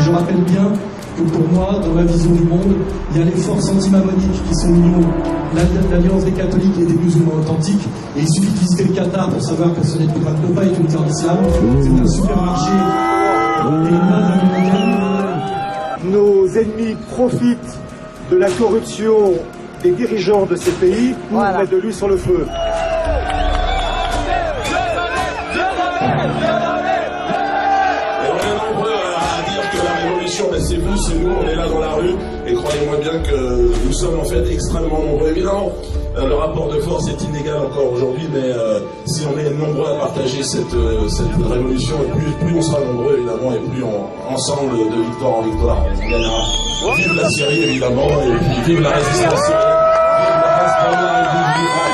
je rappelle bien que pour moi, dans ma vision du monde, il y a les forces anti-mammoniques qui sont l'Union, l'Alliance des catholiques et des musulmans authentiques. Et il suffit de visiter le Qatar pour savoir que ce n'est pas une terre d'islam, c'est un supermarché et une base américaine. Nos ennemis profitent de la corruption des dirigeants de ces pays pour mettre de l'huile sur le feu. Mais c'est vous, c'est nous, on est là dans la rue, et croyez-moi bien que nous sommes en fait extrêmement nombreux. Évidemment, le rapport de force est inégal encore aujourd'hui, mais si on est nombreux à partager cette révolution, plus on sera nombreux évidemment, et plus ensemble, de victoire en victoire, on gagnera. Vive la Syrie évidemment, et puis vive la résistance syrienne, vive la Hezbollah et vive l'Irak.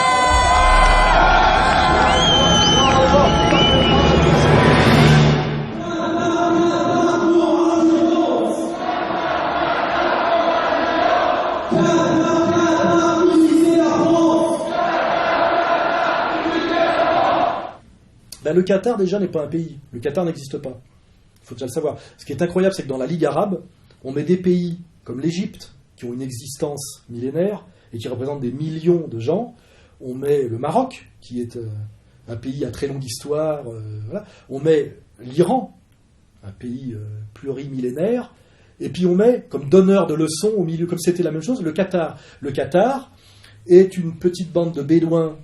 Le Qatar, déjà, n'est pas un pays. Le Qatar n'existe pas. Il faut déjà le savoir. Ce qui est incroyable, c'est que dans la Ligue arabe, on met des pays comme l'Égypte, qui ont une existence millénaire et qui représentent des millions de gens. On met le Maroc, qui est un pays à très longue histoire. Voilà. On met l'Iran, un pays plurimillénaire. Et puis on met, comme donneur de leçons, au milieu, comme c'était la même chose, le Qatar. Le Qatar est une petite bande de Bédouins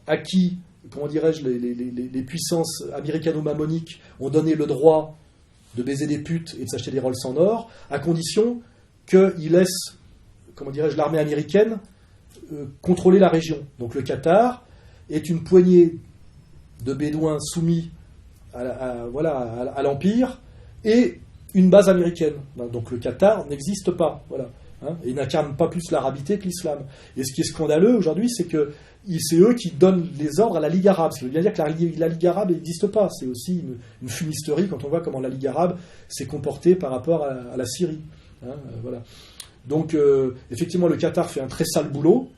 à qui, comment dirais-je, les puissances américano-mammoniques ont donné le droit de baiser des putes et de s'acheter des Rolls en or, à condition qu'ils laissent, comment dirais-je, l'armée américaine contrôler la région. Donc le Qatar est une poignée de Bédouins soumis à l'Empire et une base américaine. Donc le Qatar n'existe pas. Voilà. Et n'incarne pas plus l'arabité que l'islam. Et ce qui est scandaleux aujourd'hui, c'est que c'est eux qui donnent les ordres à la Ligue arabe. Ce qui veut bien dire que la Ligue arabe n'existe pas. C'est aussi une fumisterie quand on voit comment la Ligue arabe s'est comportée par rapport à la Syrie. Voilà. Donc, effectivement, le Qatar fait un très sale boulot.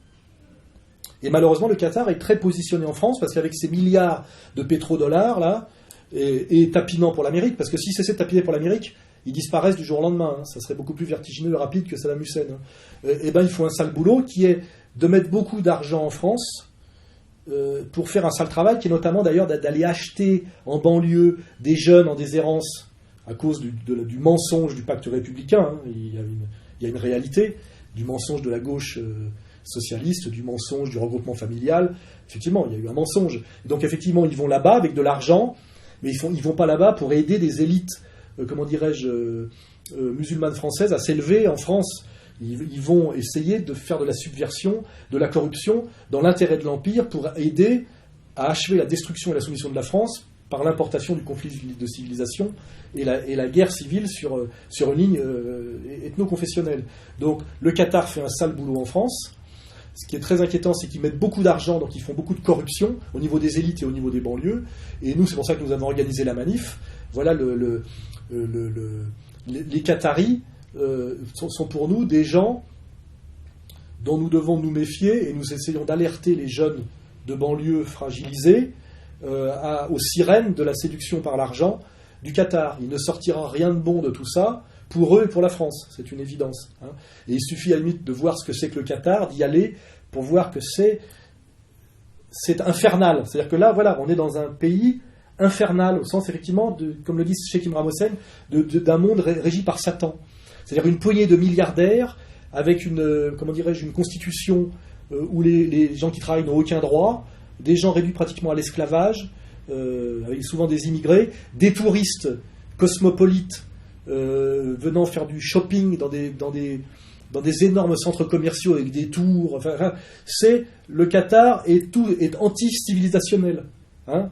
Et malheureusement, le Qatar est très positionné en France parce qu'avec ses milliards de pétrodollars, là, et tapinant pour l'Amérique, parce que si c'est tapiner pour l'Amérique, ils disparaissent du jour au lendemain. Ça serait beaucoup plus vertigineux et rapide que Saddam Hussein. Et ben, ils font un sale boulot qui est de mettre beaucoup d'argent en France pour faire un sale travail, qui est notamment d'ailleurs d'aller acheter en banlieue des jeunes en déshérence à cause du mensonge du pacte républicain. Il y a une réalité du mensonge de la gauche socialiste, du mensonge du regroupement familial. Effectivement, il y a eu un mensonge. Donc effectivement, ils vont là-bas avec de l'argent, mais ils vont pas là-bas pour aider des élites musulmanes françaises à s'élever en France. Ils vont essayer de faire de la subversion, de la corruption, dans l'intérêt de l'Empire, pour aider à achever la destruction et la soumission de la France par l'importation du conflit de civilisation et la guerre civile sur une ligne ethno-confessionnelle. Donc le Qatar fait un sale boulot en France. Ce qui est très inquiétant, c'est qu'ils mettent beaucoup d'argent, donc ils font beaucoup de corruption au niveau des élites et au niveau des banlieues. Et nous, c'est pour ça que nous avons organisé la manif. Voilà, les Qataris sont pour nous des gens dont nous devons nous méfier, et nous essayons d'alerter les jeunes de banlieues fragilisés aux sirènes de la séduction par l'argent du Qatar. Il ne sortira rien de bon de tout ça pour eux et pour la France, c'est une évidence. Et il suffit à la limite de voir ce que c'est que le Qatar, d'y aller pour voir que c'est infernal. C'est-à-dire que là, voilà, on est dans un pays infernal, au sens effectivement, comme le dit Cheikh Imran Hossein, d'un monde régi par Satan. C'est-à-dire une poignée de milliardaires avec une constitution où les gens qui travaillent n'ont aucun droit, des gens réduits pratiquement à l'esclavage, avec souvent des immigrés, des touristes cosmopolites venant faire du shopping dans des énormes centres commerciaux avec des tours. Enfin, le Qatar est anti-civilisationnel.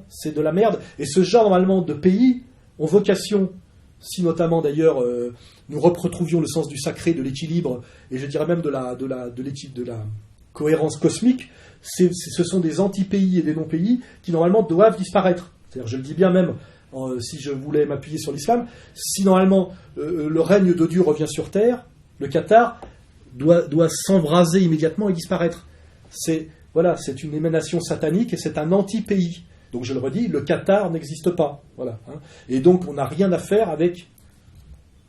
C'est de la merde. Et ce genre normalement de pays ont vocation, si notamment d'ailleurs nous retrouvions le sens du sacré, de l'équilibre, et je dirais même de la cohérence cosmique, ce sont des anti-pays et des non-pays qui normalement doivent disparaître. C'est-à-dire, je le dis bien même, si je voulais m'appuyer sur l'islam, si normalement le règne de Dieu revient sur terre, le Qatar doit s'embraser immédiatement et disparaître. C'est une émanation satanique et c'est un anti-pays. Donc je le redis, le Qatar n'existe pas. Voilà. Et donc on n'a rien à faire avec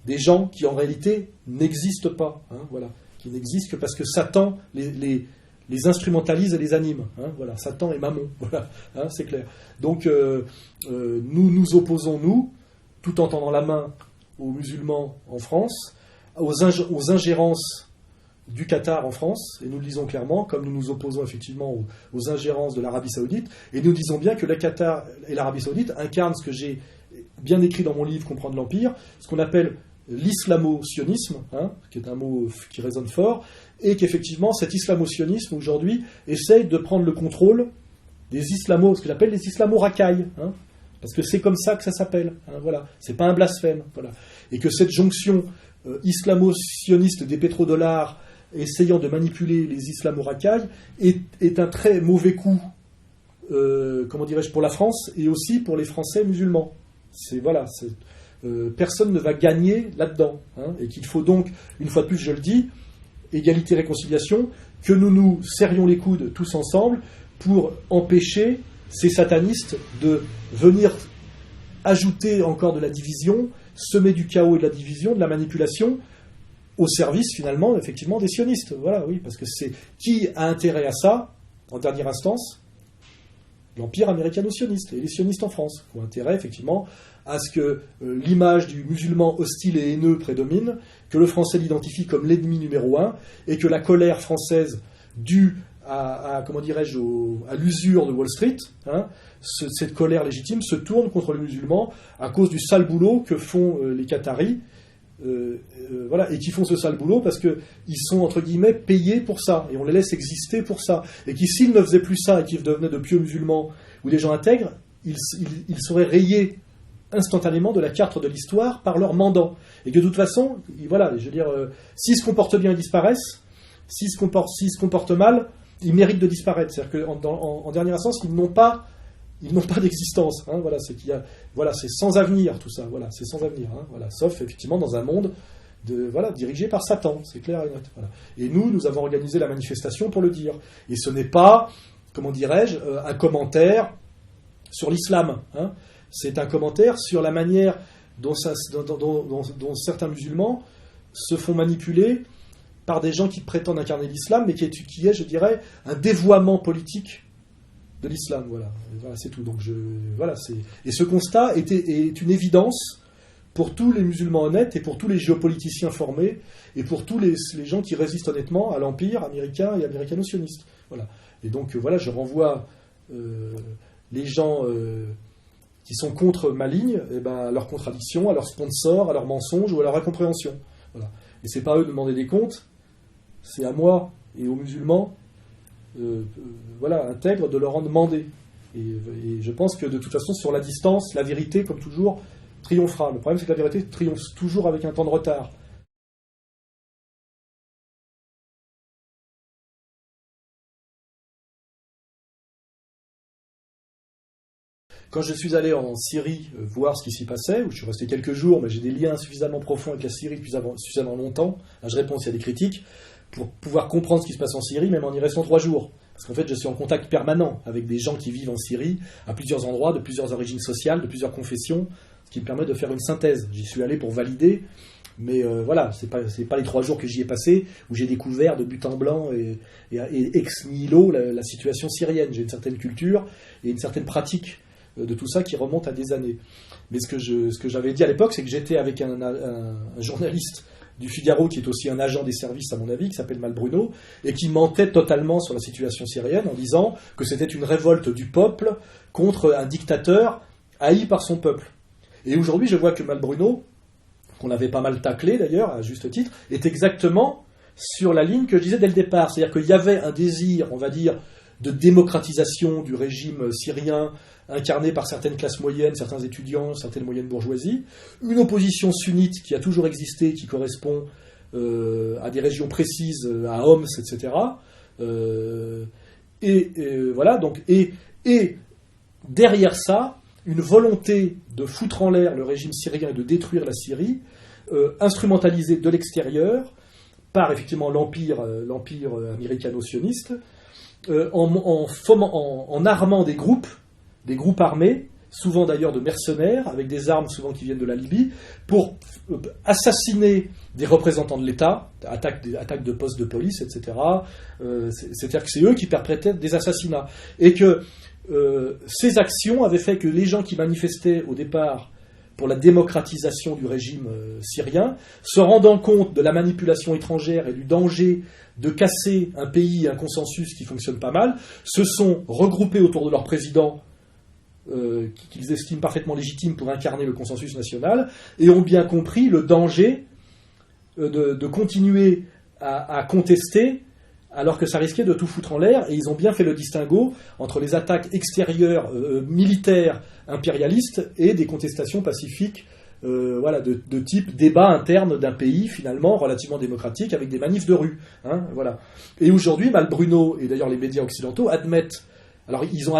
des gens qui en réalité n'existent pas, hein, voilà, qui n'existent que parce que Satan les instrumentalise et les anime, hein, voilà, Satan et Mammon, voilà, hein, c'est clair. Donc nous nous opposons, nous, tout en tendant la main aux musulmans en France, aux ingérences du Qatar en France, et nous le disons clairement, comme nous nous opposons effectivement aux ingérences de l'Arabie Saoudite, et nous disons bien que le Qatar et l'Arabie Saoudite incarnent ce que j'ai bien écrit dans mon livre Comprendre l'Empire, ce qu'on appelle l'islamo-sionisme, hein, qui est un mot qui résonne fort, et qu'effectivement cet islamo-sionisme aujourd'hui essaye de prendre le contrôle des islamos, ce que j'appelle les islamo-racailles, hein, parce que c'est comme ça que ça s'appelle, hein, voilà, c'est pas un blasphème, voilà, et que cette jonction islamo-sioniste des pétrodollars essayant de manipuler les islamo-racailles est un très mauvais coup, comment dirais-je, pour la France et aussi pour les Français musulmans. Personne ne va gagner là-dedans, hein, et qu'il faut donc, une fois de plus, je le dis, égalité, réconciliation, que nous nous serrions les coudes tous ensemble pour empêcher ces satanistes de venir ajouter encore de la division, semer du chaos et de la division, de la manipulation, au service finalement, effectivement, des sionistes. Voilà, oui, parce que c'est qui a intérêt à ça, en dernière instance? L'empire américano-sioniste et les sionistes en France, qui ont intérêt effectivement à ce que l'image du musulman hostile et haineux prédomine, que le français l'identifie comme l'ennemi numéro un, et que la colère française due à l'usure de Wall Street, hein, cette colère légitime se tourne contre les musulmans à cause du sale boulot que font les Qataris, voilà, et qui font ce sale boulot parce qu'ils sont entre guillemets payés pour ça, et on les laisse exister pour ça, et qui s'ils ne faisaient plus ça et qu'ils devenaient de pieux musulmans ou des gens intègres, ils seraient rayés instantanément de la carte de l'histoire par leur mandant, et que de toute façon, voilà, je veux dire, s'ils se comportent bien, ils disparaissent, s'ils se comportent mal, ils méritent de disparaître. C'est-à-dire qu'en dernière instance, ils n'ont pas d'existence. Hein, voilà, c'est sans avenir tout ça. Voilà, c'est sans avenir. Hein, voilà, sauf effectivement dans un monde dirigé par Satan. C'est clair et net. Voilà. Et nous avons organisé la manifestation pour le dire. Et ce n'est pas, comment dirais-je, un commentaire sur l'islam. Hein. C'est un commentaire sur la manière dont certains musulmans se font manipuler par des gens qui prétendent incarner l'islam, mais qui est, je dirais, un dévoiement politique de l'islam. Voilà, c'est tout. Donc et ce constat est une évidence pour tous les musulmans honnêtes et pour tous les géopoliticiens formés et pour tous les gens qui résistent honnêtement à l'empire américain et américano-sioniste. Voilà. Et donc je renvoie les gens qui sont contre ma ligne, à leurs contradictions, à leurs sponsors, à leurs mensonges ou à leur incompréhension. Voilà. Et c'est pas à eux de demander des comptes, c'est à moi et aux musulmans intègres de leur en demander. Et je pense que de toute façon, sur la distance, la vérité, comme toujours, triomphera. Le problème, c'est que la vérité triomphe toujours avec un temps de retard. Quand je suis allé en Syrie voir ce qui s'y passait, où je suis resté quelques jours, mais j'ai des liens suffisamment profonds avec la Syrie depuis suffisamment longtemps, je réponds s'il y a des critiques, pour pouvoir comprendre ce qui se passe en Syrie, même en y restant 3 jours. Parce qu'en fait, je suis en contact permanent avec des gens qui vivent en Syrie, à plusieurs endroits, de plusieurs origines sociales, de plusieurs confessions, ce qui me permet de faire une synthèse. J'y suis allé pour valider, mais c'est pas les 3 jours que j'y ai passé, où j'ai découvert de but en blanc et ex nihilo la situation syrienne. J'ai une certaine culture et une certaine pratique de tout ça qui remonte à des années. Mais ce que j'avais dit à l'époque, c'est que j'étais avec un journaliste du Figaro, qui est aussi un agent des services, à mon avis, qui s'appelle Malbruno, et qui mentait totalement sur la situation syrienne en disant que c'était une révolte du peuple contre un dictateur haï par son peuple. Et aujourd'hui, je vois que Malbruno, qu'on avait pas mal taclé d'ailleurs, à juste titre, est exactement sur la ligne que je disais dès le départ. C'est-à-dire qu'il y avait un désir, on va dire, de démocratisation du régime syrien, incarné par certaines classes moyennes, certains étudiants, certaines moyennes bourgeoisies, une opposition sunnite qui a toujours existé, qui correspond à des régions précises, à Homs, etc. Et derrière ça, une volonté de foutre en l'air le régime syrien et de détruire la Syrie, instrumentalisée de l'extérieur par effectivement l'empire américano-sioniste, en armant des groupes armés souvent d'ailleurs de mercenaires, avec des armes souvent qui viennent de la Libye, pour assassiner des représentants de l'État, attaques de postes de police, etc. C'est-à-dire que c'est eux qui perpétraient des assassinats. Et que ces actions avaient fait que les gens qui manifestaient au départ pour la démocratisation du régime syrien, se rendant compte de la manipulation étrangère et du danger de casser un pays et un consensus qui fonctionne pas mal, se sont regroupés autour de leur président, qu'ils estiment parfaitement légitime pour incarner le consensus national, et ont bien compris le danger de continuer à contester alors que ça risquait de tout foutre en l'air, et ils ont bien fait le distinguo entre les attaques extérieures militaires impérialistes et des contestations pacifiques de type débat interne d'un pays finalement relativement démocratique avec des manifs de rue. Voilà. Et aujourd'hui, Malbruno, et d'ailleurs les médias occidentaux, admettent, alors ils ont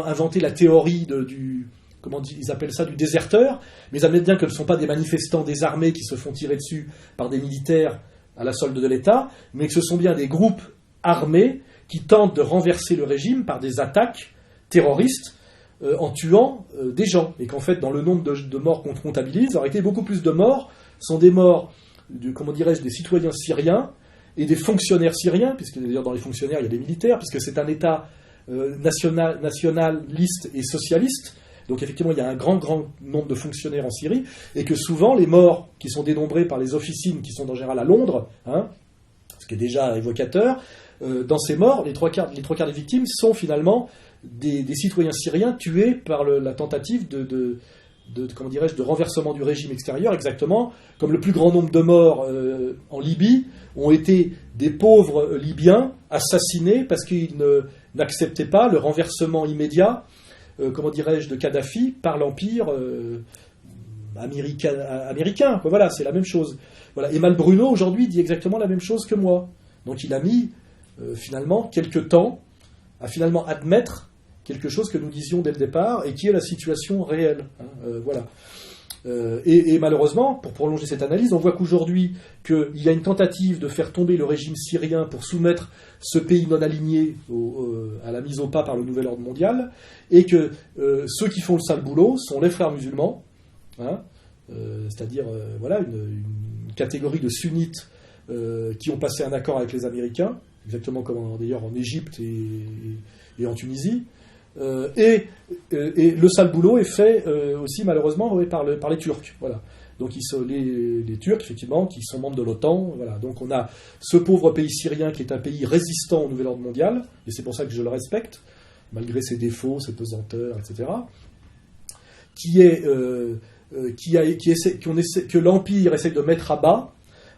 inventé la théorie ils appellent ça du déserteur, mais ils admettent bien que ce ne sont pas des manifestants désarmés qui se font tirer dessus par des militaires à la solde de l'État, mais que ce sont bien des groupes armés qui tentent de renverser le régime par des attaques terroristes en tuant des gens. Et qu'en fait, dans le nombre de morts qu'on comptabilise, il aurait été beaucoup plus de morts, sont des morts, des citoyens syriens et des fonctionnaires syriens, puisque d'ailleurs dans les fonctionnaires, il y a des militaires, puisque c'est un État nationaliste et socialiste. Donc effectivement, il y a un grand nombre de fonctionnaires en Syrie, et que souvent, les morts qui sont dénombrés par les officines, qui sont en général à Londres, ce qui est déjà évocateur, dans ces morts, les trois quarts des victimes sont finalement des citoyens syriens tués par la tentative de renversement du régime extérieur, exactement comme le plus grand nombre de morts en Libye ont été des pauvres Libyens assassinés parce qu'ils n'acceptaient pas le renversement immédiat de Kadhafi par l'empire américain. Voilà, c'est la même chose. Voilà. Et Malbruno, aujourd'hui, dit exactement la même chose que moi. Donc il a mis, finalement, quelques temps à finalement admettre quelque chose que nous disions dès le départ et qui est la situation réelle. Voilà. Et malheureusement, pour prolonger cette analyse, on voit qu'aujourd'hui, qu'il y a une tentative de faire tomber le régime syrien pour soumettre ce pays non aligné à la mise au pas par le nouvel ordre mondial, et que ceux qui font le sale boulot sont les frères musulmans, c'est-à-dire une catégorie de sunnites qui ont passé un accord avec les Américains, exactement comme d'ailleurs en Égypte et en Tunisie. Et le sale boulot est fait aussi malheureusement par les Turcs. Voilà. Donc les Turcs, effectivement, qui sont membres de l'OTAN. Voilà. Donc on a ce pauvre pays syrien qui est un pays résistant au nouvel ordre mondial, et c'est pour ça que je le respecte, malgré ses défauts, ses pesanteurs, etc. Que l'Empire essaie de mettre à bas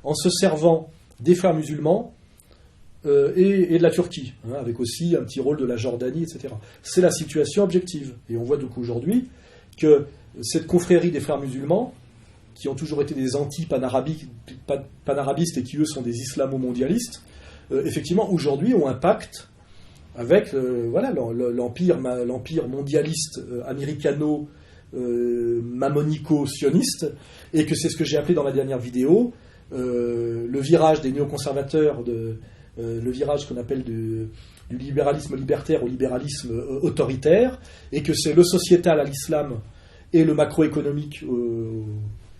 en se servant des frères musulmans et de la Turquie, avec aussi un petit rôle de la Jordanie, etc. C'est la situation objective. Et on voit donc aujourd'hui que cette confrérie des frères musulmans, qui ont toujours été des anti-panarabistes et qui, eux, sont des islamo-mondialistes, effectivement, aujourd'hui, ont un pacte avec l'empire mondialiste américano-mammonico-sioniste, et que c'est ce que j'ai appelé dans ma dernière vidéo, le virage des néoconservateurs, le virage qu'on appelle du libéralisme libertaire au libéralisme autoritaire, et que c'est le sociétal à l'islam et le macroéconomique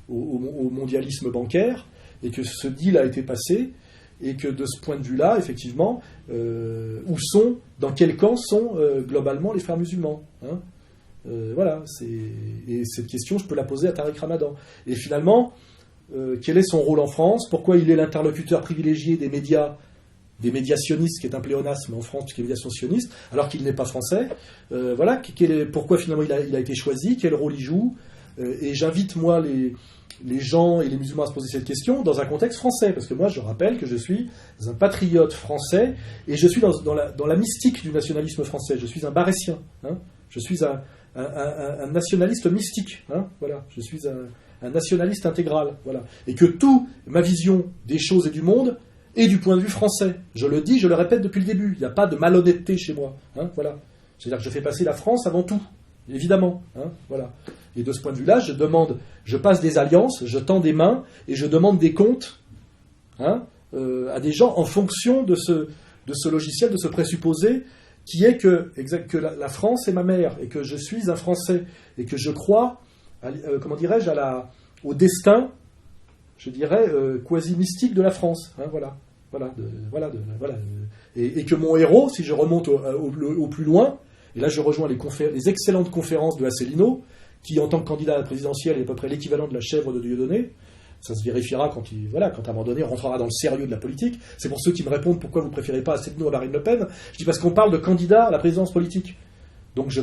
au mondialisme bancaire, et que ce deal a été passé, et que de ce point de vue-là, effectivement, dans quel camp sont globalement les frères musulmans, voilà, et cette question, je peux la poser à Tariq Ramadan. Et finalement, quel est son rôle en France? Pourquoi il est l'interlocuteur privilégié des médias sionistes, qui est un pléonasme en France, qui est médiation sioniste, alors qu'il n'est pas français? Voilà, pourquoi finalement il a été choisi? Quel rôle il joue? Et j'invite, moi, les gens et les musulmans à se poser cette question dans un contexte français, parce que moi, je rappelle que je suis un patriote français, et je suis dans la mystique du nationalisme français. Je suis un barétien. Je suis un nationaliste mystique. Voilà. Je suis un nationaliste intégral. Voilà. Et que ma vision des choses et du monde est du point de vue français. Je le dis, je le répète depuis le début. Il n'y a pas de malhonnêteté chez moi. Voilà. C'est-à-dire que je fais passer la France avant tout. Évidemment. Voilà. Et de ce point de vue-là, je passe des alliances, je tends des mains et je demande des comptes à des gens en fonction de ce logiciel, de ce présupposé qui est que la France est ma mère, et que je suis un Français, et que je crois, comment dirais-je, au destin, je dirais, quasi mystique de la France. Hein, et que mon héros, si je remonte au plus loin, et là je rejoins les excellentes conférences de Asselineau, qui en tant que candidat à la présidentielle est à peu près l'équivalent de la chèvre de Dieudonné. Ça se vérifiera quand à un moment donné, on rentrera dans le sérieux de la politique. C'est pour ceux qui me répondent pourquoi vous ne préférez pas Asselineau à Marine Le Pen. Je dis parce qu'on parle de candidat à la présidence politique. Donc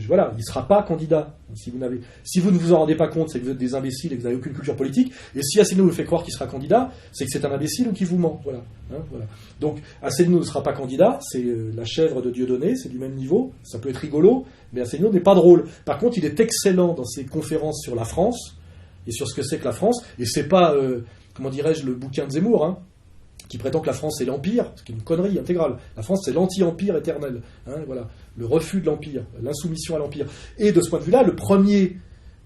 voilà, il ne sera pas candidat. Si vous ne vous en rendez pas compte, c'est que vous êtes des imbéciles et que vous n'avez aucune culture politique. Et si Asselineau vous fait croire qu'il sera candidat, c'est que c'est un imbécile ou qu'il vous ment. Voilà. Donc Asselineau ne sera pas candidat, c'est la chèvre de Dieudonné, c'est du même niveau. Ça peut être rigolo, mais Asselineau n'est pas drôle. Par contre, il est excellent dans ses conférences sur la France et sur ce que c'est que la France. Et c'est pas, comment dirais-je, le bouquin de Zemmour, hein, qui prétend que la France c'est l'Empire, ce qui est une connerie intégrale. La France c'est l'anti-empire éternel. Hein, voilà. Le refus de l'Empire, l'insoumission à l'Empire. Et de ce point de vue-là, le premier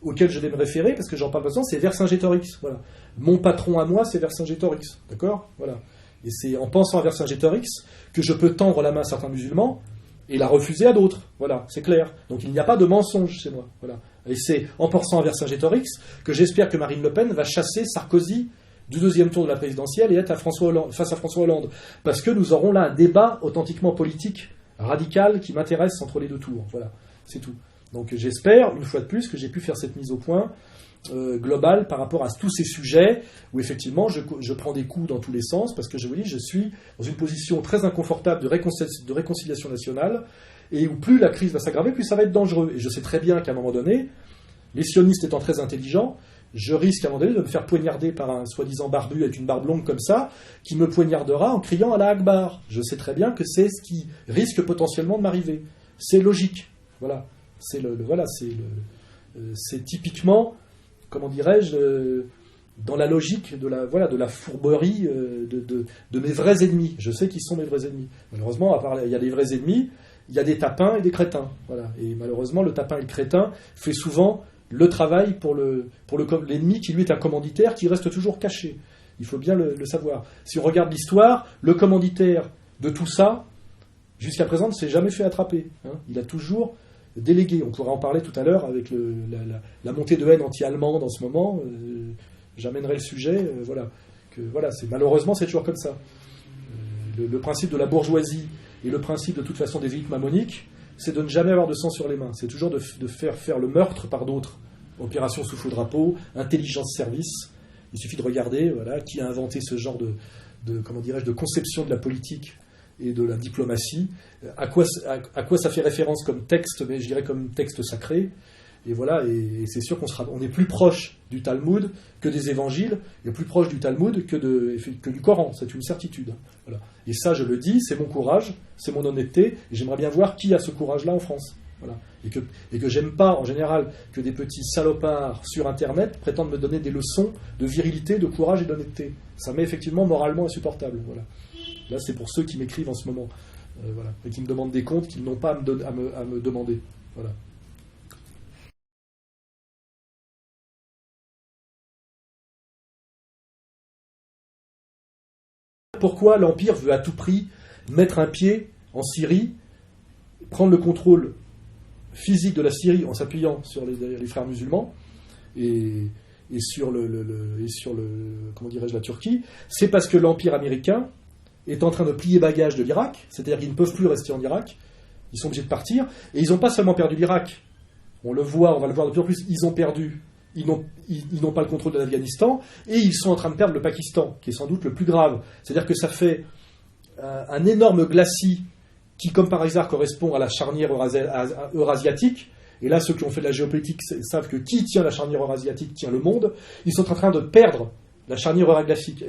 auquel je vais me référer, parce que j'en parle maintenant, c'est Vercingétorix. Voilà. Mon patron à moi, c'est Vercingétorix. D'accord ? Voilà. Et c'est en pensant à Vercingétorix que je peux tendre la main à certains musulmans et la refuser à d'autres. Voilà, c'est clair. Donc il n'y a pas de mensonge chez moi. Voilà. Et c'est en pensant à Vercingétorix que j'espère que Marine Le Pen va chasser Sarkozy du deuxième tour de la présidentielle et être face à François Hollande. Parce que nous aurons là un débat authentiquement politique, radical, qui m'intéresse entre les deux tours. Voilà, c'est tout. Donc j'espère, une fois de plus, que j'ai pu faire cette mise au point globale par rapport à tous ces sujets où effectivement je prends des coups dans tous les sens, parce que je vous dis, je suis dans une position très inconfortable de réconciliation nationale, et où plus la crise va s'aggraver, plus ça va être dangereux. Et je sais très bien qu'à un moment donné, les sionistes étant très intelligents, je risque à un moment donné de me faire poignarder par un soi-disant barbu avec une barbe longue comme ça, qui me poignardera en criant Allah Akbar. Je sais très bien que c'est ce qui risque potentiellement de m'arriver. C'est logique. Voilà. C'est typiquement, comment dirais-je, dans la logique de la fourberie de mes vrais ennemis. Je sais qui sont mes vrais ennemis. Malheureusement, il y a des vrais ennemis, il y a des tapins et des crétins. Voilà. Et malheureusement, le tapin et le crétin fait souvent le travail pour l'ennemi qui lui est un commanditaire qui reste toujours caché. Il faut bien le savoir. Si on regarde l'histoire, le commanditaire de tout ça, jusqu'à présent, ne s'est jamais fait attraper. Hein. Il a toujours délégué. On pourra en parler tout à l'heure avec la montée de haine anti-allemande en ce moment. J'amènerai le sujet. Malheureusement, c'est toujours comme ça. Le principe de la bourgeoisie et le principe de toute façon des élites mammoniques, c'est de ne jamais avoir de sang sur les mains. C'est toujours de faire le meurtre par d'autres. Opération sous faux drapeau, intelligence service. Il suffit de regarder qui a inventé ce genre de conception de la politique et de la diplomatie. À quoi ça fait référence comme texte, mais je dirais comme texte sacré. Et voilà, et c'est sûr qu'on est plus proche du Talmud que des évangiles, et plus proche du Talmud que du Coran, c'est une certitude. Voilà. Et ça, je le dis, c'est mon courage, c'est mon honnêteté, et j'aimerais bien voir qui a ce courage-là en France. Voilà. Et que j'aime pas, en général, que des petits salopards sur Internet prétendent me donner des leçons de virilité, de courage et d'honnêteté. Ça m'est effectivement moralement insupportable. Voilà. Là, c'est pour ceux qui m'écrivent en ce moment, et qui me demandent des comptes qu'ils n'ont pas à me demander. Voilà. Pourquoi l'Empire veut à tout prix mettre un pied en Syrie, prendre le contrôle physique de la Syrie en s'appuyant sur les frères musulmans et sur comment dirais-je, la Turquie? C'est parce que l'Empire américain est en train de plier bagage de l'Irak, c'est-à-dire qu'ils ne peuvent plus rester en Irak, ils sont obligés de partir, et ils n'ont pas seulement perdu l'Irak, on va le voir de plus en plus, ils n'ont pas le contrôle de l'Afghanistan, et ils sont en train de perdre le Pakistan, qui est sans doute le plus grave. C'est-à-dire que ça fait un énorme glacis qui, comme par hasard, correspond à la charnière eurasiatique. Et là, ceux qui ont fait de la géopolitique savent que qui tient la charnière eurasiatique tient le monde. Ils sont en train de perdre la charnière eurasiatique.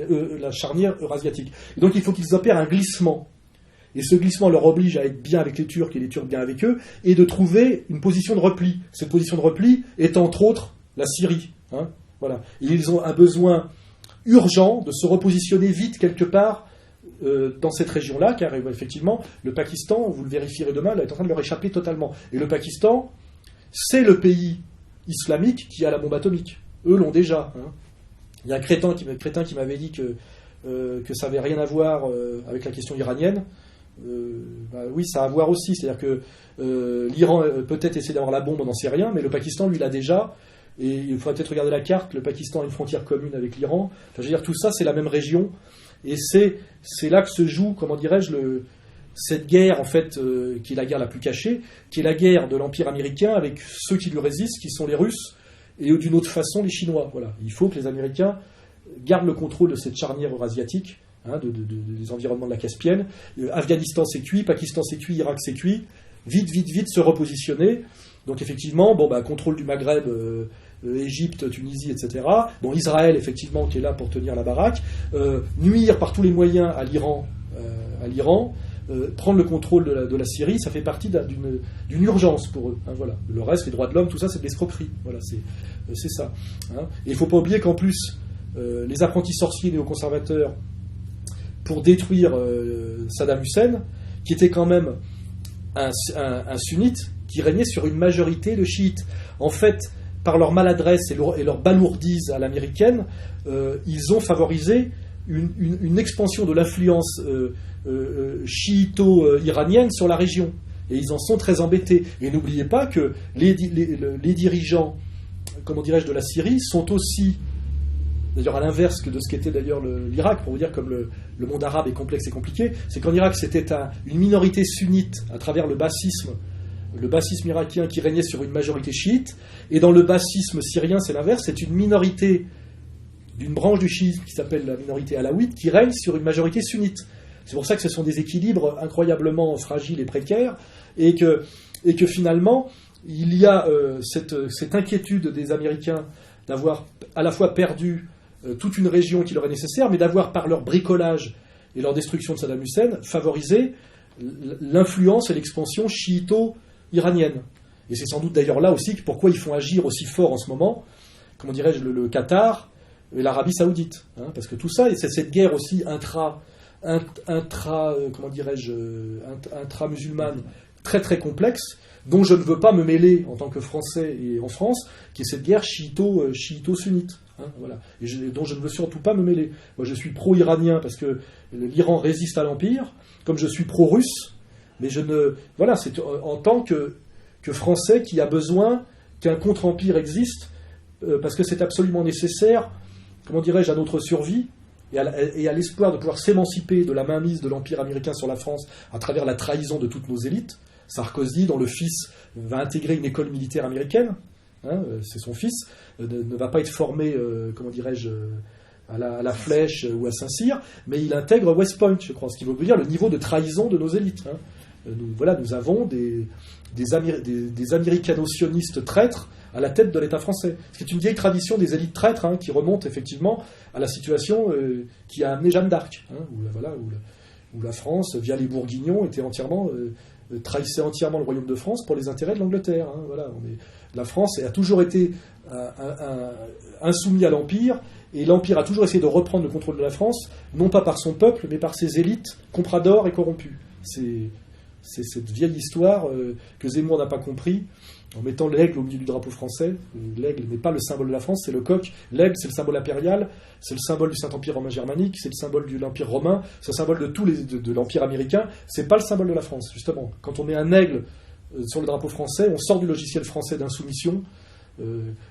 Et donc, il faut qu'ils opèrent un glissement. Et ce glissement leur oblige à être bien avec les Turcs et les Turcs bien avec eux, et de trouver une position de repli. Cette position de repli est entre autres la Syrie. Hein, voilà. Et ils ont un besoin urgent de se repositionner vite quelque part dans cette région-là, car effectivement, le Pakistan, vous le vérifierez demain, est en train de leur échapper totalement. Et le Pakistan, c'est le pays islamique qui a la bombe atomique. Eux l'ont déjà. Hein. Il y a un crétin qui m'avait dit que ça n'avait rien à voir avec la question iranienne. Oui, ça a à voir aussi. C'est-à-dire que l'Iran peut-être essaie d'avoir la bombe, on n'en sait rien, mais le Pakistan, lui, l'a déjà. Et il faudrait peut-être regarder la carte. Le Pakistan a une frontière commune avec l'Iran. Enfin, je veux dire, tout ça, c'est la même région. Et c'est là que se joue, comment dirais-je, cette guerre, en fait, qui est la guerre la plus cachée, qui est la guerre de l'Empire américain avec ceux qui lui résistent, qui sont les Russes, et d'une autre façon, les Chinois. Voilà. Il faut que les Américains gardent le contrôle de cette charnière eurasiatique, des environnements de la Caspienne. Afghanistan, c'est cuit, Pakistan, c'est cuit, Irak, c'est cuit. Vite, se repositionner. Donc, effectivement, contrôle du Maghreb, Égypte, Tunisie, etc. Bon, Israël, effectivement, qui est là pour tenir la baraque. Nuire par tous les moyens à l'Iran. Prendre le contrôle de la Syrie, ça fait partie d'une urgence pour eux. Voilà. Le reste, les droits de l'homme, tout ça, c'est de l'escroquerie. Voilà, c'est ça. Et il ne faut pas oublier qu'en plus, les apprentis sorciers néoconservateurs, pour détruire Saddam Hussein, qui était quand même un sunnite, qui régnait sur une majorité de chiites. En fait, par leur maladresse et leur balourdise à l'américaine, ils ont favorisé une expansion de l'influence chiito-iranienne sur la région. Et ils en sont très embêtés. Et n'oubliez pas que les dirigeants, comment dirais-je, de la Syrie sont aussi, d'ailleurs à l'inverse de ce qu'était d'ailleurs l'Irak, pour vous dire comme le monde arabe est complexe et compliqué, c'est qu'en Irak c'était une minorité sunnite à travers le bassisme irakien qui régnait sur une majorité chiite, et dans le bassisme syrien c'est l'inverse, c'est une minorité d'une branche du chiisme qui s'appelle la minorité alaouite qui règne sur une majorité sunnite. C'est pour ça que ce sont des équilibres incroyablement fragiles et précaires, et que finalement il y a cette inquiétude des Américains d'avoir à la fois perdu toute une région qui leur est nécessaire, mais d'avoir par leur bricolage et leur destruction de Saddam Hussein favorisé l'influence et l'expansion chiito-iranienne. Et c'est sans doute d'ailleurs là aussi pourquoi ils font agir aussi fort en ce moment, comment dirais-je, le Qatar et l'Arabie Saoudite. Parce que tout ça, et c'est cette guerre aussi intra-musulmane très très complexe, dont je ne veux pas me mêler en tant que Français et en France, qui est cette guerre chiito-sunnite. Voilà. Et dont je ne veux surtout pas me mêler. Moi, je suis pro-iranien parce que l'Iran résiste à l'Empire, comme je suis pro-russe, mais je ne... Voilà, c'est en tant que Français qui a besoin qu'un contre-empire existe, parce que c'est absolument nécessaire, comment dirais-je, à notre survie, et à l'espoir de pouvoir s'émanciper de la mainmise de l'Empire américain sur la France à travers la trahison de toutes nos élites. Sarkozy, dont le fils va intégrer une école militaire américaine, c'est son fils, ne va pas être formé, comment dirais-je, à la Flèche ou à Saint-Cyr, mais il intègre West Point, je crois, ce qui veut dire le niveau de trahison de nos élites. Nous avons des américano-sionistes traîtres à la tête de l'État français. C'est une vieille tradition des élites traîtres qui remonte effectivement à la situation qui a amené Jeanne d'Arc, où la France, via les Bourguignons, trahissait entièrement le royaume de France pour les intérêts de l'Angleterre. La France a toujours été insoumise à l'Empire, et l'Empire a toujours essayé de reprendre le contrôle de la France, non pas par son peuple, mais par ses élites compradores et corrompues. C'est cette vieille histoire que Zemmour n'a pas compris, en mettant l'aigle au milieu du drapeau français. L'aigle n'est pas le symbole de la France, c'est le coq. L'aigle, c'est le symbole impérial, c'est le symbole du Saint-Empire romain germanique, c'est le symbole de l'Empire romain, c'est le symbole de l'Empire américain, c'est pas le symbole de la France, justement. Quand on met un aigle sur le drapeau français, on sort du logiciel français d'insoumission.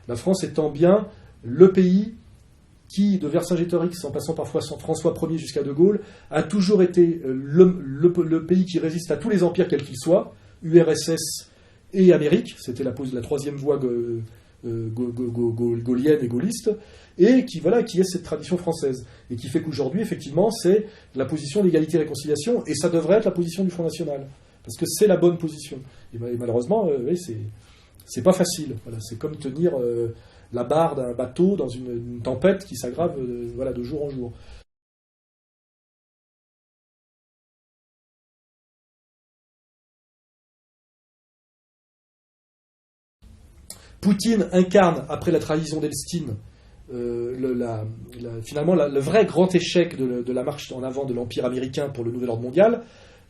La France étant bien le pays qui, de Vercingétorix, en passant par François Ier jusqu'à De Gaulle, a toujours été le pays qui résiste à tous les empires quels qu'ils soient, URSS et Amérique, c'était la troisième voie gaulienne et gaulliste, et qui est cette tradition française, et qui fait qu'aujourd'hui, effectivement, c'est la position d'égalité et réconciliation, et ça devrait être la position du Front National, parce que c'est la bonne position. Et malheureusement, c'est pas facile. Voilà, c'est comme tenir la barre d'un bateau dans une tempête qui s'aggrave de jour en jour. Poutine incarne, après la trahison d'Elstine, finalement le vrai grand échec de la marche en avant de l'Empire américain pour le nouvel ordre mondial.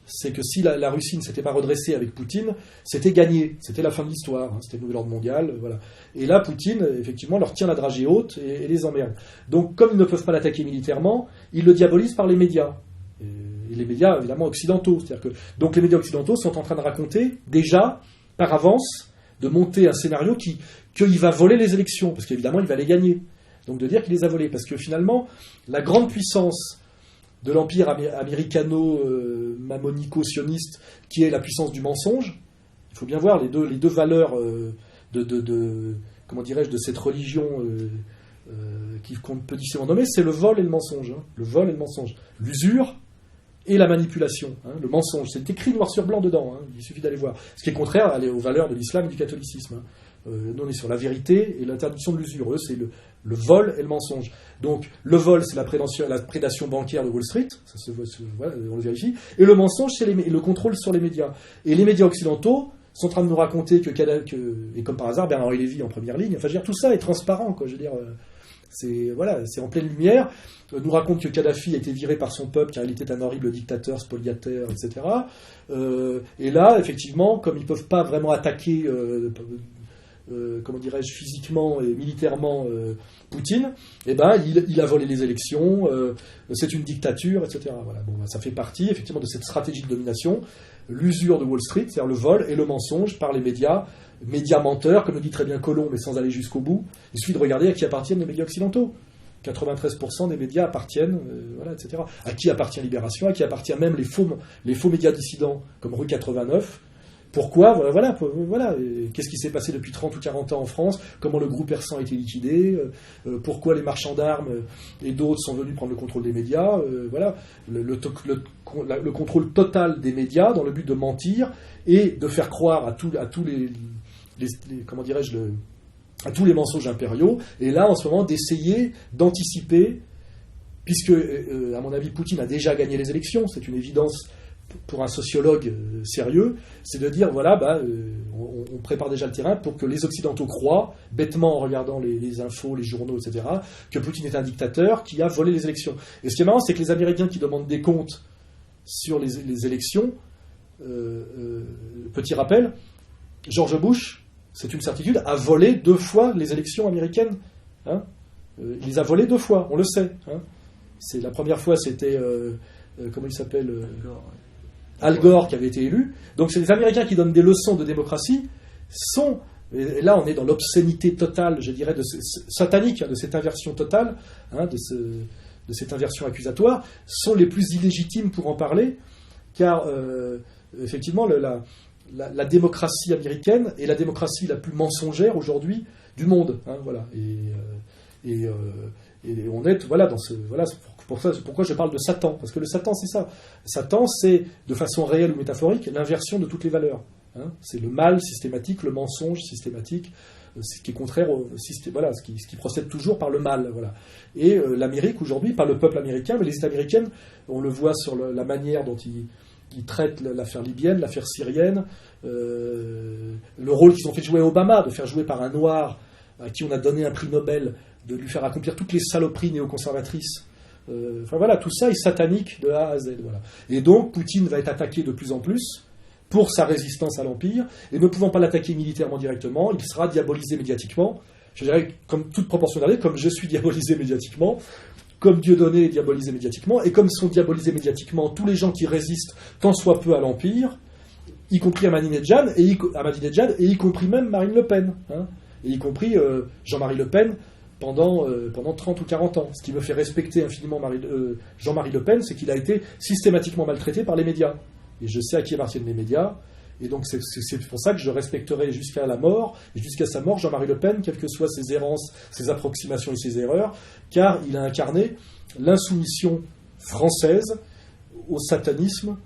C'est que si la Russie ne s'était pas redressée avec Poutine, c'était gagné, c'était la fin de l'histoire, c'était le nouvel ordre mondial, voilà. Et là, Poutine, effectivement, leur tient la dragée haute et les emmerde. Donc, comme ils ne peuvent pas l'attaquer militairement, ils le diabolisent par les médias. et les médias évidemment occidentaux. C'est-à-dire que donc les médias occidentaux sont en train de raconter déjà par avance, de monter un scénario qu'il va voler les élections, parce qu'évidemment il va les gagner. Donc de dire qu'il les a volées, parce que finalement la grande puissance de l'empire américano-mamonico-sioniste, qui est la puissance du mensonge, il faut bien voir les deux valeurs comment dirais-je, de cette religion qu'on peut difficilement nommer, c'est le vol et le mensonge. Hein. Le vol et le mensonge. L'usure et la manipulation. Hein. Le mensonge, c'est écrit noir sur blanc dedans, hein. Il suffit d'aller voir. Ce qui est contraire aux valeurs de l'islam et du catholicisme. Hein. Nous, on est sur la vérité et l'interdiction de l'usure. Eux, c'est le vol et le mensonge. Donc, le vol, c'est la prédation bancaire de Wall Street, ça voilà, on le vérifie, et le mensonge, c'est le contrôle sur les médias. Et les médias occidentaux sont en train de nous raconter et comme par hasard, Bernard-Henri Lévy en première ligne, enfin, je veux dire, tout ça est transparent, quoi, je veux dire, c'est en pleine lumière, nous raconte que Kadhafi a été viré par son peuple car il était un horrible dictateur, spoliateur, etc. Et là, effectivement, comme ils ne peuvent pas vraiment attaquer comment dirais-je, physiquement et militairement Poutine, eh ben, il a volé les élections, c'est une dictature, etc. Voilà. Bon, ça fait partie effectivement de cette stratégie de domination, l'usure de Wall Street, c'est-à-dire le vol et le mensonge par les médias menteurs, comme le dit très bien Colomb, mais sans aller jusqu'au bout. Il suffit de regarder à qui appartiennent les médias occidentaux. 93% des médias appartiennent, voilà, etc. À qui appartient Libération, à qui appartient même les faux médias dissidents, comme Rue 89. Pourquoi ? Voilà. Qu'est-ce qui s'est passé depuis 30 ou 40 ans en France ? Comment le groupe Persan a été liquidé ? Pourquoi les marchands d'armes et d'autres sont venus prendre le contrôle des médias ? Voilà. Le contrôle total des médias dans le but de mentir et de faire croire à tous les comment dirais-je, à tous les mensonges impériaux. Et là, en ce moment, d'essayer d'anticiper, puisque, à mon avis, Poutine a déjà gagné les élections, c'est une évidence pour un sociologue sérieux, c'est de dire, voilà, on prépare déjà le terrain pour que les Occidentaux croient, bêtement en regardant les infos, les journaux, etc., que Poutine est un dictateur qui a volé les élections. Et ce qui est marrant, c'est que les Américains qui demandent des comptes sur les élections, petit rappel, George Bush, c'est une certitude, a volé 2 fois les élections américaines. Hein, il les a volées 2 fois, on le sait. Hein. C'est, la première fois, c'était... comment il s'appelle Al Gore qui avait été élu. Donc c'est les Américains qui donnent des leçons de démocratie, et là on est dans l'obscénité totale, je dirais, satanique, de cette inversion totale, hein, de cette inversion accusatoire, sont les plus illégitimes pour en parler, car effectivement la démocratie américaine est la démocratie la plus mensongère aujourd'hui du monde. Hein, voilà. Et on est dans ce... Voilà, pourquoi je parle de Satan, parce que le Satan, c'est ça. Satan, c'est, de façon réelle ou métaphorique, l'inversion de toutes les valeurs. Hein. C'est le mal systématique, le mensonge systématique, ce qui est contraire voilà, ce qui procède toujours par le mal. Voilà. Et l'Amérique, aujourd'hui, pas le peuple américain, mais les États américains, on le voit sur la manière dont ils traitent l'affaire libyenne, l'affaire syrienne, le rôle qu'ils ont fait jouer à Obama, de faire jouer par un noir à qui on a donné un prix Nobel, de lui faire accomplir toutes les saloperies néoconservatrices. Enfin voilà, tout ça est satanique de A à Z. Voilà. Et donc, Poutine va être attaqué de plus en plus pour sa résistance à l'Empire, et ne pouvant pas l'attaquer militairement directement, il sera diabolisé médiatiquement. Je dirais, comme toute proportionnalité, comme je suis diabolisé médiatiquement, comme Dieudonné est diabolisé médiatiquement, et comme sont diabolisés médiatiquement tous les gens qui résistent tant soit peu à l'Empire, y compris Ahmadinejad, et y compris même Marine Le Pen, hein, et y compris Jean-Marie Le Pen, pendant 30 ou 40 ans. Ce qui me fait respecter infiniment Jean-Marie Le Pen, c'est qu'il a été systématiquement maltraité par les médias. Et je sais à qui appartiennent les médias, et donc c'est pour ça que je respecterai jusqu'à la mort, et jusqu'à sa mort, Jean-Marie Le Pen, quelles que soient ses errances, ses approximations et ses erreurs, car il a incarné l'insoumission française au satanisme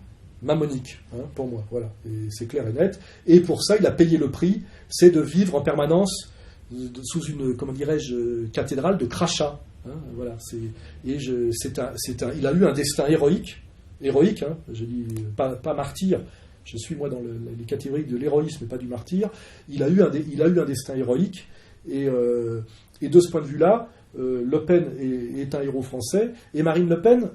mammonique, hein, pour moi. Voilà. Et c'est clair et net. Et pour ça, il a payé le prix, c'est de vivre en permanence sous une, comment dirais-je, cathédrale de crachats. Hein, voilà, il a eu un destin héroïque, hein, je dis pas martyr, je suis moi dans les catégories de l'héroïsme et pas du martyr. Il a eu un destin héroïque, et de ce point de vue-là, Le Pen est un héros français, et Marine Le Pen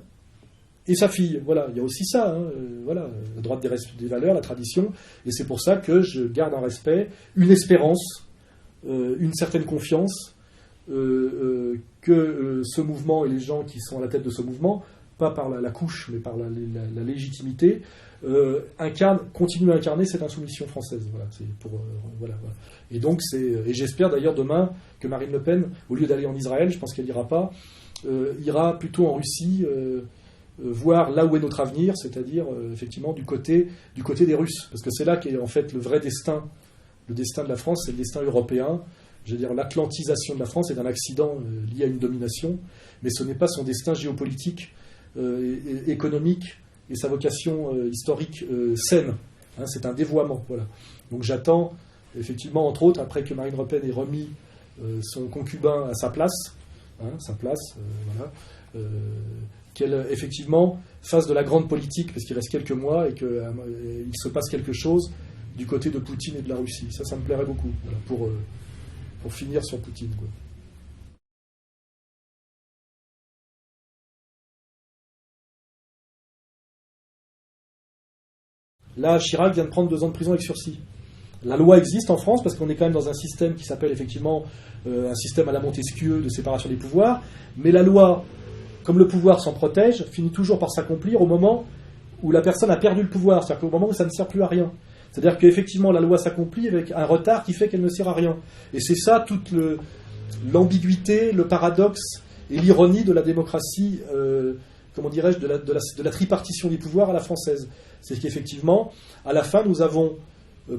et sa fille. Voilà, il y a aussi ça, hein, voilà, la droite des valeurs, la tradition, et c'est pour ça que je garde un respect, une espérance, une certaine confiance que ce mouvement et les gens qui sont à la tête de ce mouvement pas par la couche, mais par la légitimité, continue à incarner cette insoumission française. Voilà, voilà. Et donc, et j'espère d'ailleurs demain que Marine Le Pen, au lieu d'aller en Israël, je pense qu'elle n'ira pas, ira plutôt en Russie, voir là où est notre avenir, c'est-à-dire effectivement du côté des Russes. Parce que c'est là qu'est en fait le vrai destin. Le destin de la France, c'est le destin européen. Je veux dire, l'atlantisation de la France est un accident lié à une domination, mais ce n'est pas son destin géopolitique, et économique, et sa vocation historique saine. Hein, c'est un dévoiement. Voilà. Donc j'attends, effectivement, entre autres, après que Marine Le Pen ait remis son concubin à sa place, voilà, qu'elle, effectivement, fasse de la grande politique, parce qu'il reste quelques mois, et qu'il se passe quelque chose du côté de Poutine et de la Russie. Ça me plairait beaucoup, voilà, pour finir sur Poutine, quoi. Là, Chirac vient de prendre 2 ans de prison avec sursis. La loi existe en France parce qu'on est quand même dans un système qui s'appelle effectivement un système à la Montesquieu de séparation des pouvoirs, mais la loi, comme le pouvoir s'en protège, finit toujours par s'accomplir au moment où la personne a perdu le pouvoir, c'est-à-dire qu'au moment où ça ne sert plus à rien. C'est-à-dire qu'effectivement la loi s'accomplit avec un retard qui fait qu'elle ne sert à rien. Et c'est ça toute l'ambiguïté, le paradoxe et l'ironie de la démocratie, comment dirais-je, de la tripartition des pouvoirs à la française. C'est qu'effectivement, à la fin, nous avons,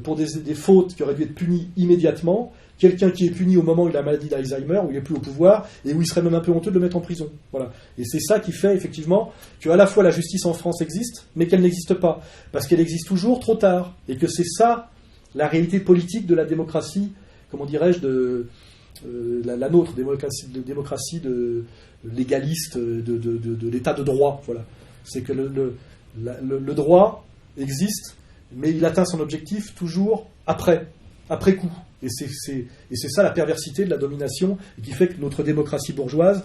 pour des fautes qui auraient dû être punies immédiatement, quelqu'un qui est puni au moment où il a la maladie d'Alzheimer, où il n'est plus au pouvoir, et où il serait même un peu honteux de le mettre en prison. Voilà. Et c'est ça qui fait, effectivement, qu'à la fois la justice en France existe, mais qu'elle n'existe pas. Parce qu'elle existe toujours trop tard. Et que c'est ça, la réalité politique de la démocratie, comment dirais-je, la nôtre, démocratie légaliste, de l'état de droit. Voilà. C'est que le droit existe, mais il atteint son objectif toujours après coup. Et c'est ça la perversité de la domination, qui fait que notre démocratie bourgeoise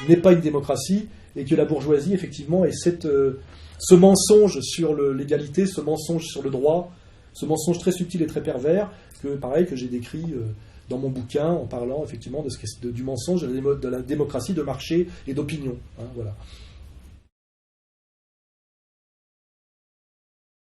n'est pas une démocratie, et que la bourgeoisie, effectivement, est ce mensonge sur l'égalité, ce mensonge sur le droit, ce mensonge très subtil et très pervers, que j'ai décrit dans mon bouquin, en parlant effectivement du mensonge de la démocratie de marché et d'opinion. Hein, voilà.